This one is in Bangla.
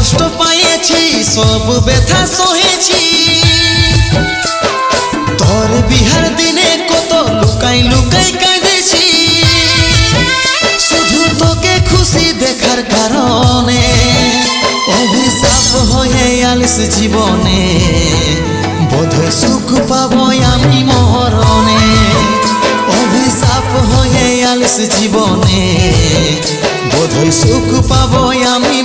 কষ্ট পাইছি সব ব্যথা সহেছি তোর বিহার দিনে কত লুকাই লুকাই কাঁদেছি শুধু তোকে খুশি দেখার কারণে অভিশাপ হয়ে আলিস জীবনে বোধহয় সুখ পাবো আমি মরণে অভিশাপ হয়ে আলিস জীবনে বোধহয় সুখ পাবো আমি